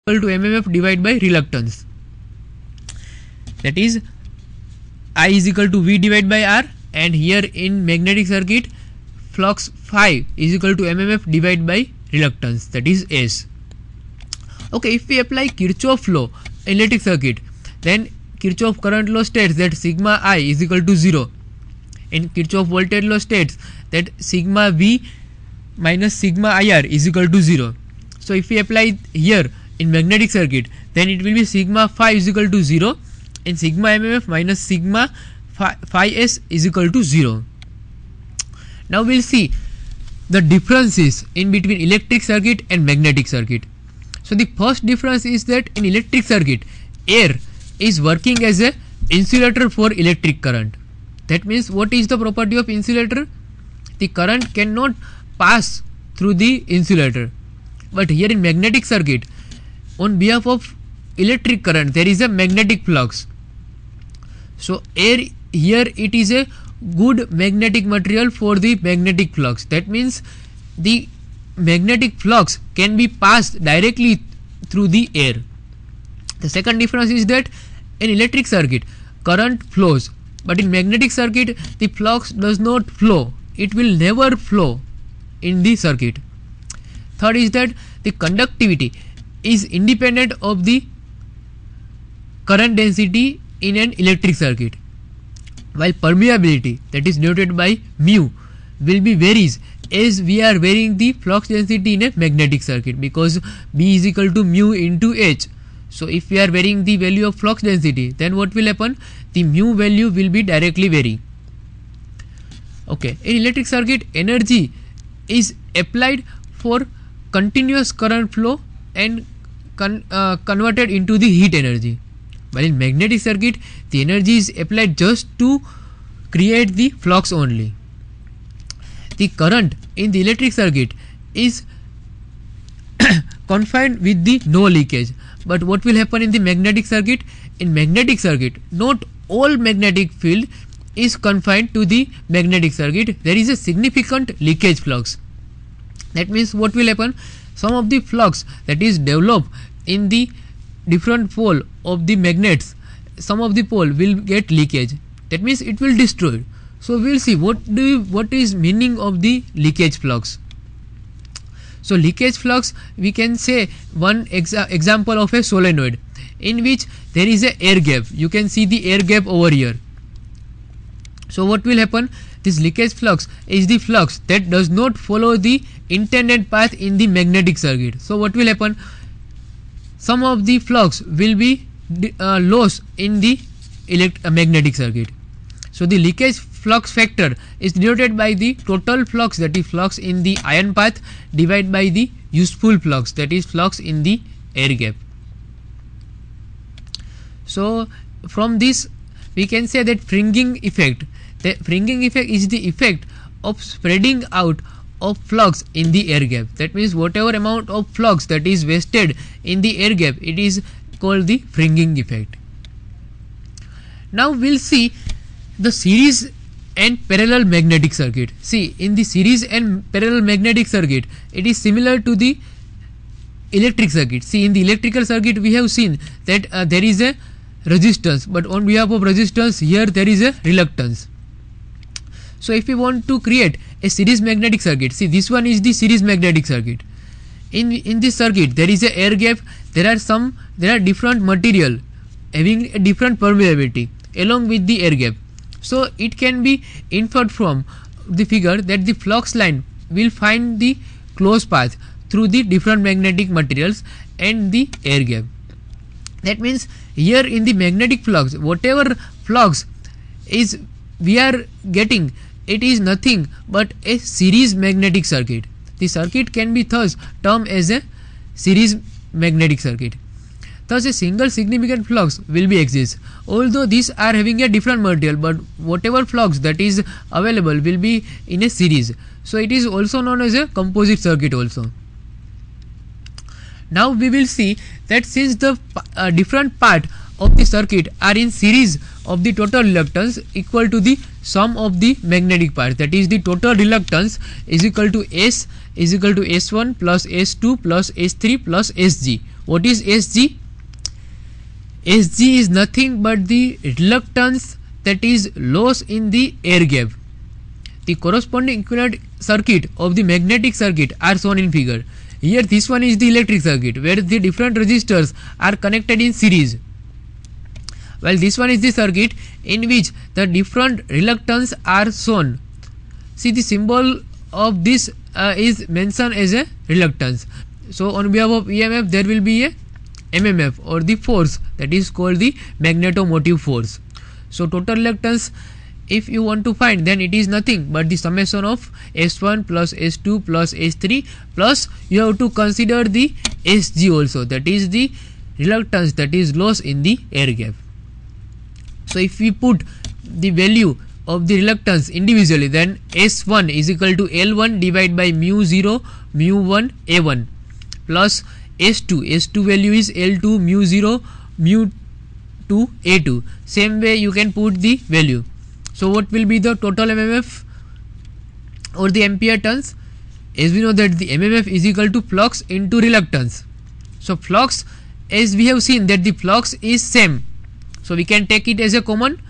equal to mmf divided by reluctance. That is I is equal to V divided by R, and here in magnetic circuit flux phi is equal to mmf divided by reluctance, that is S. Okay, if we apply Kirchhoff law in electric circuit, then Kirchhoff current law states that sigma I is equal to 0, and Kirchhoff voltage law states that sigma V minus sigma IR is equal to 0. So if we apply here in magnetic circuit, then it will be sigma phi is equal to 0 and sigma mmf minus sigma phi S is equal to 0. Now we'll see the differences in between electric circuit and magnetic circuit. So the first difference is that in electric circuit, air is working as a insulator for electric current. That means what is the property of insulator? The current cannot pass through the insulator. But here in magnetic circuit, on behalf of electric current, there is a magnetic flux. So air here, it is a good magnetic material for the magnetic flux. That means the magnetic flux can be passed directly through the air. The second difference is that in electric circuit current flows, but in magnetic circuit the flux does not flow. It will never flow in the circuit. Third is that the conductivity is independent of the current density in an electric circuit, while permeability, that is denoted by mu, will be varies as we are varying the flux density in a magnetic circuit, because B is equal to mu into H. So if we are varying the value of flux density, then what will happen? The mu value will be directly vary. Okay, in electric circuit energy is applied for continuous current flow and converted into the heat energy, while in magnetic circuit the energy is applied just to create the flux only. The current in the electric circuit is confined with the no leakage, but what will happen in the magnetic circuit? In magnetic circuit, not all magnetic field is confined to the magnetic circuit. There is a significant leakage flux. That means what will happen? Some of the flux that is developed in the different pole of the magnets, some of the pole will get leakage. That means it will destroy. So we will see what is meaning of the leakage flux. So leakage flux, we can say one example of a solenoid in which there is a air gap. You can see the air gap over here. So what will happen? This leakage flux is the flux that does not follow the intended path in the magnetic circuit. So what will happen? Some of the flux will be lost in the magnetic circuit. So the leakage flux factor is denoted by the total flux, that is flux in the ion path, divided by the useful flux, that is flux in the air gap. So from this we can say that fringing effect. The fringing effect is the effect of spreading out of flux in the air gap. That means whatever amount of flux that is wasted in the air gap, it is called the fringing effect. Now we'll see the series and parallel magnetic circuit. See, in the series and parallel magnetic circuit, it is similar to the electric circuit. See, in the electrical circuit we have seen that there is a resistance, but on behalf of resistance here there is a reluctance. So if we want to create a series magnetic circuit, see, this one is the series magnetic circuit. In this circuit there is a air gap. There are different material having a different permeability along with the air gap. So it can be inferred from the figure that the flux line will find the closed path through the different magnetic materials and the air gap. That means here in the magnetic flux, whatever flux is we are getting, it is nothing but a series magnetic circuit. The circuit can be thus termed as a series magnetic circuit. Thus a single significant flux will be exist, although these are having a different material, but whatever flux that is available will be in a series. So it is also known as a composite circuit also. Now we will see that since the different part of the circuit are in series of the total reluctance equal to the sum of the magnetic parts, that is the total reluctance is equal to S is equal to S1 plus S2 plus S3 plus Sg, What is Sg? Sg is nothing but the reluctance, that is loss in the air gap. The corresponding equivalent circuit of the magnetic circuit are shown in figure. Here this one is the electric circuit where the different resistors are connected in series, while this one is the circuit in which the different reluctance are shown. See, the symbol of this is mentioned as a reluctance. So on behalf of EMF there will be a MMF, or the force, that is called the magnetomotive force. So total reluctance, if you want to find, then it is nothing but the summation of S1 plus S2 plus S3, plus you have to consider the Sg also, that is the reluctance that is loss in the air gap. So if we put the value of the reluctance individually, then S1 is equal to L1 divided by mu 0 mu 1 A1 plus S2 value is L2 mu 0 mu 2 A2. Same way you can put the value. So what will be the total MMF or the ampere turns? As we know that the MMF is equal to flux into reluctance. So flux, as we have seen that the flux is same, so we can take it as a common.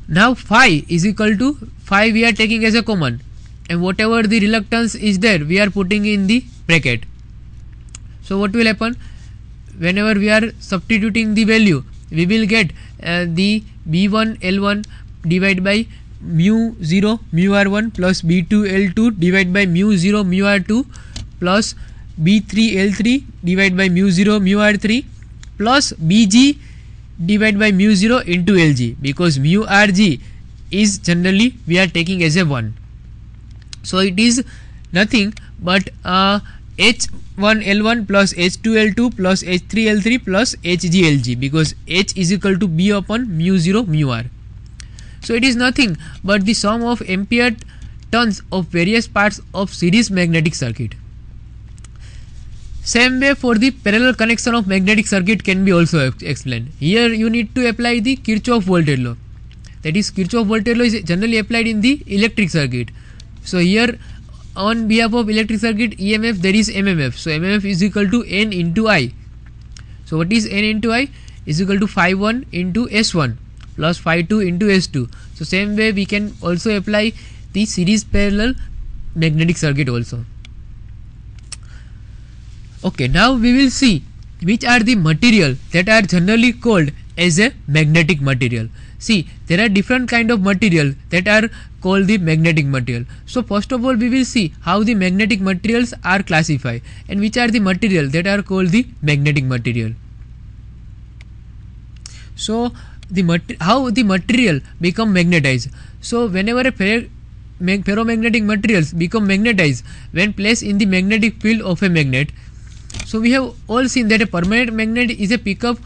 Now phi is equal to phi we are taking as a common, and whatever the reluctance is there we are putting in the bracket. So what will happen? Whenever we are substituting the value, we will get the B1 L1 divided by mu 0 mu R1 plus B2 L2 divided by mu 0 mu R2 plus B3 L3 divided by mu 0 mu R3 plus Bg divided by mu 0 into Lg, because mu Rg is generally we are taking as a 1. So it is nothing but H1 L1 plus H2 L2 plus H3 L3 plus Hg Lg, because H is equal to B upon mu 0 mu R. So it is nothing but the sum of ampere turns of various parts of series magnetic circuit. Same way for the parallel connection of magnetic circuit can be also explained. Here you need to apply the Kirchhoff voltage law. That is, Kirchhoff voltage law is generally applied in the electric circuit. So here on behalf of electric circuit EMF there is MMF. So MMF is equal to N into I. So what is N into I? Is equal to phi 1 into S1 plus phi 2 into S2. So same way we can also apply the series parallel magnetic circuit also. Okay, now we will see which are the material that are generally called as a magnetic material. See, there are different kind of material that are called the magnetic material. So first of all we will see how the magnetic materials are classified and which are the material that are called the magnetic material. So how the material become magnetized. So whenever a ferromagnetic materials become magnetized when placed in the magnetic field of a magnet. So we have all seen that a permanent magnet is a pickup.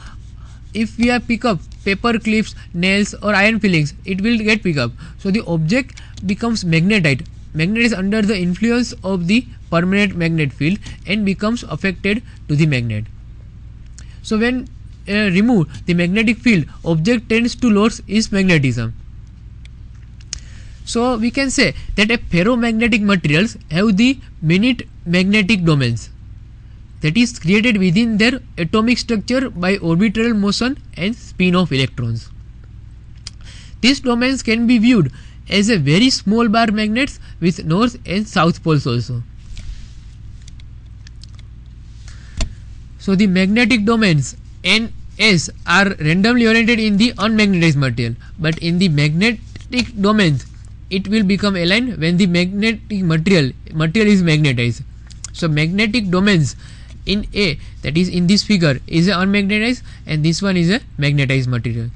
If we have pick up paper clips, nails or iron fillings, it will get pick up. So the object becomes magnetized under the influence of the permanent magnet field and becomes affected to the magnet. So when remove the magnetic field, object tends to lose its magnetism. So we can say that a ferromagnetic materials have the minute magnetic domains, that is created within their atomic structure by orbital motion and spin of electrons. These domains can be viewed as a very small bar magnets with north and south poles also. So the magnetic domains N, S are randomly oriented in the unmagnetized material, but in the magnetic domains it will become aligned when the magnetic material is magnetized. So magnetic domains in A, that is in this figure, is a unmagnetized and this one is a magnetized material.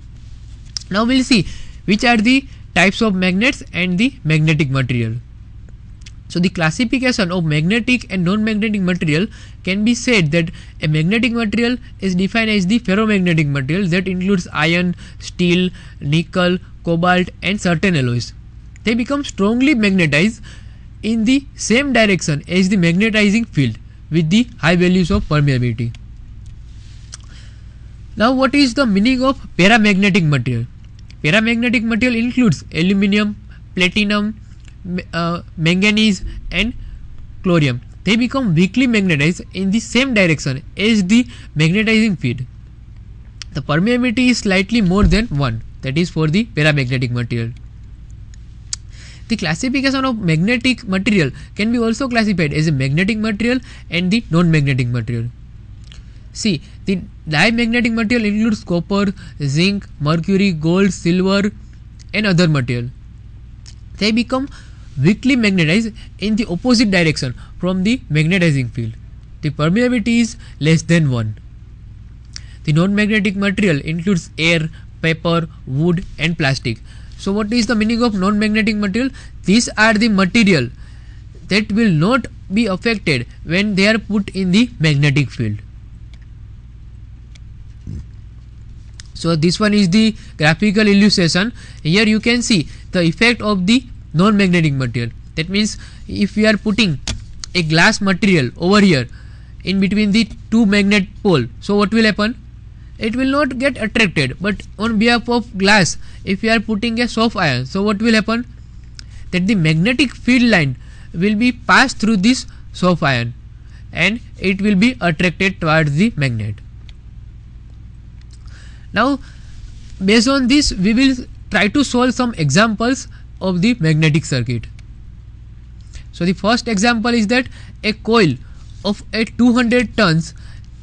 Now we will see which are the types of magnets and the magnetic material. So the classification of magnetic and non-magnetic material can be said that a magnetic material is defined as the ferromagnetic material that includes iron, steel, nickel, cobalt and certain alloys. They become strongly magnetized in the same direction as the magnetizing field with the high values of permeability. Now what is the meaning of paramagnetic material? Paramagnetic material includes aluminum, platinum, manganese and chlorium. they become weakly magnetized in the same direction as the magnetizing field. The permeability is slightly more than 1, that is for the paramagnetic material. The classification of magnetic material can be also classified as a magnetic material and the non-magnetic material. See, the diamagnetic material includes copper, zinc, mercury, gold, silver and other material. They become weakly magnetized in the opposite direction from the magnetizing field. The permeability is less than 1. The non-magnetic material includes air, paper, wood and plastic. So what is the meaning of non-magnetic material? These are the material that will not be affected when they are put in the magnetic field. So this one is the graphical illustration. Here you can see the effect of the non-magnetic material. That means if we are putting a glass material over here in between the two magnet pole, so what will happen? It will not get attracted. But on behalf of glass, if we are putting a soft iron, so what will happen? That the magnetic field line will be passed through this soft iron and it will be attracted towards the magnet. Now based on this, we will try to solve some examples of the magnetic circuit. So the first example is that a coil of a 200 tons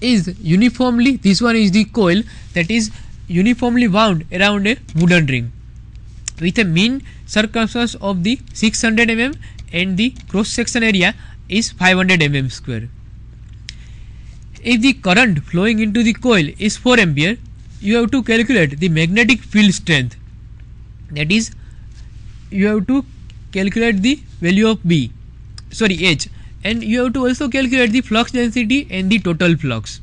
is uniformly, this one is the coil that is uniformly wound around a wooden ring with a mean circumference of the 600 mm and the cross section area is 500 mm square. If the current flowing into the coil is 4 ampere, you have to calculate the magnetic field strength, that is you have to calculate the value of H, and you have to also calculate the flux density and the total flux.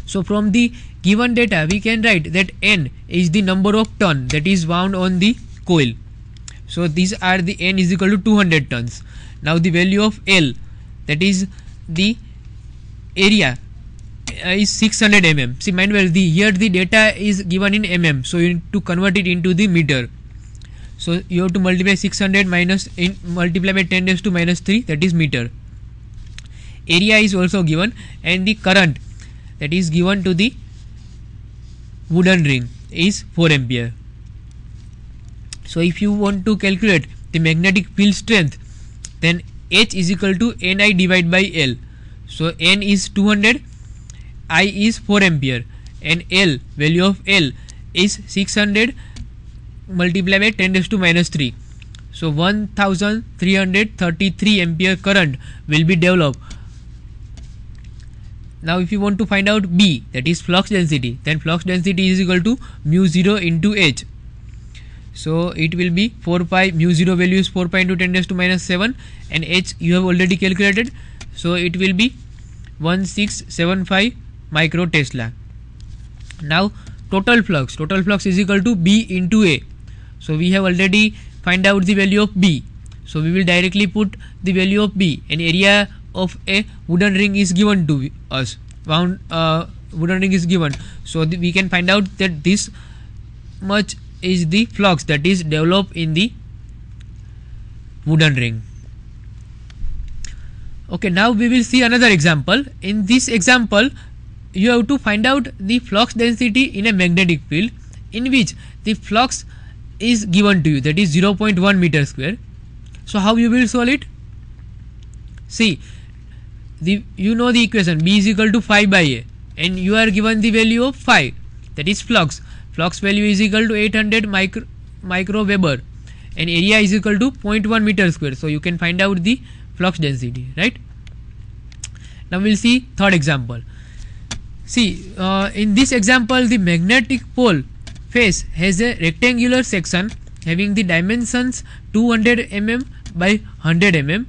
So from the given data we can write that N is the number of ton that is wound on the coil. So these are the N is equal to 200 tons. Now the value of L, that is the area, is 600 mm. See, mind well, here the data is given in mm, so you need to convert it into the meter. So you have to multiply 600 multiply by 10 raised to minus 3, that is meter. Area is also given and the current that is given to the wooden ring is 4 ampere. So if you want to calculate the magnetic field strength, then H is equal to Ni divided by L. So N is 200, I is 4 ampere and L, value of L is 600 multiplied by 10 raised to minus 3. So 1333 ampere current will be developed. Now if you want to find out B, that is flux density, then flux density is equal to mu 0 into H. So it will be 4 pi, mu 0 value is 4 pi into 10 raised to minus 7 and H you have already calculated. So it will be 1675 micro Tesla. Now total flux is equal to B into A. So we have already find out the value of B. So we will directly put the value of B, and area of a wooden ring is given to us. Wooden ring is given. So we can find out that this much is the flux that is developed in the wooden ring. Okay, now we will see another example. In this example, you have to find out the flux density in a magnetic field in which the flux is given to you, that is 0.1 meter square. So how you will solve it? See, you know the equation B is equal to 5 by A and you are given the value of 5, that is flux. Flux value is equal to 800 micro Weber and area is equal to 0.1 meter square. So you can find out the flux density, right? Now we will see third example. See, in this example the magnetic pole face has a rectangular section having the dimensions 200 mm by 100 mm.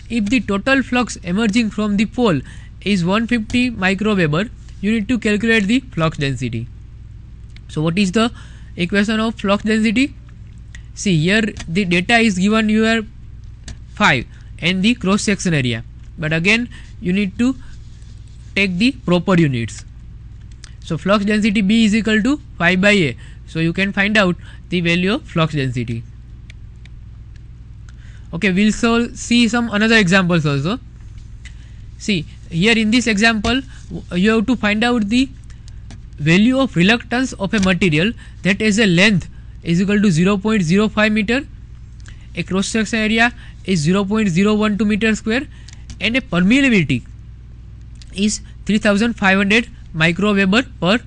If the total flux emerging from the pole is 150 micro Weber, you need to calculate the flux density. So what is the equation of flux density? See, here the data is given here 5 and the cross section area, but again you need to take the proper units. So flux density B is equal to 5 by A. So you can find out the value of flux density. Okay, we'll see some another examples also. See, here in this example, you have to find out the value of reluctance of a material that has a length is equal to 0.05 meter, a cross section area is 0.012 meter square, and a permeability is 3500 microweber per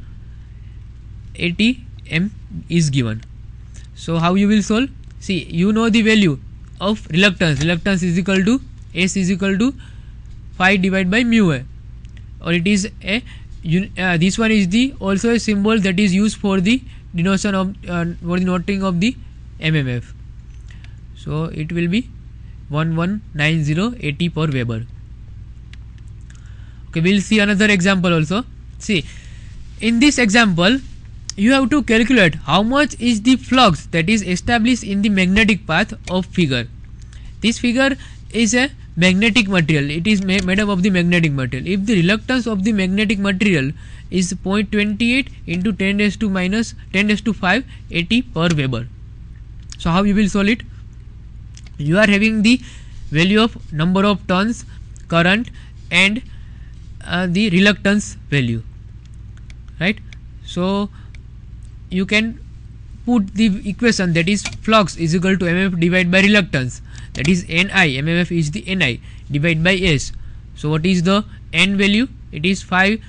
atm is given. So how you will solve? See, you know the value of reluctance. Reluctance is equal to S is equal to phi divided by mu a, or it is a this one is the also a symbol that is used for the denotation of for the noting of the mmf. So it will be 119080 per Weber. Okay, we'll see another example also. See, in this example, you have to calculate how much is the flux that is established in the magnetic path of figure. This figure is a magnetic material. It is made up of the magnetic material. If the reluctance of the magnetic material is 0.28 into 10 raised to minus 10 raised to 5 80 per Weber. So how you will solve it? You are having the value of number of turns, current, and the reluctance value, right? So you can put the equation, that is flux is equal to mmf divided by reluctance, that is Ni. mmf is the Ni divided by S. So what is the N value? It is 5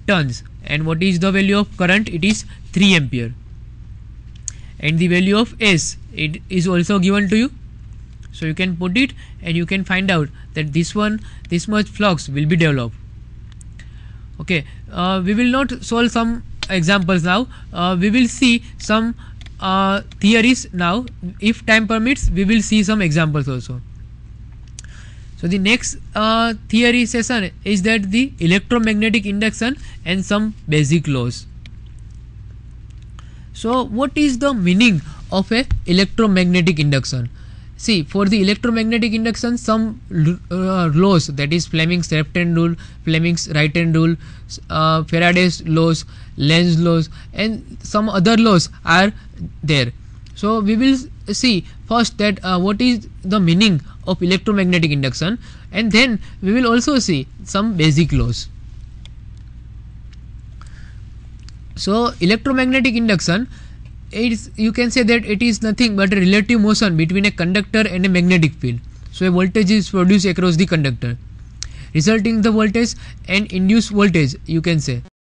turns. And what is the value of current? It is 3 ampere. And the value of S, it is also given to you. So you can put it and you can find out that this much flux will be developed. Okay, we will not solve some examples now. We will see some theories now. If time permits, we will see some examples also. So the next theory session is that the electromagnetic induction and some basic laws. So what is the meaning of a electromagnetic induction? See, for the electromagnetic induction, some laws, that is Fleming's left hand rule, Fleming's right hand rule, Faraday's laws, Lenz's laws, and some other laws are there. So we will see first that what is the meaning of electromagnetic induction, and then we will also see some basic laws. So electromagnetic induction, you can say that it is nothing but a relative motion between a conductor and a magnetic field. So a voltage is produced across the conductor, resulting in the voltage and induced voltage, you can say.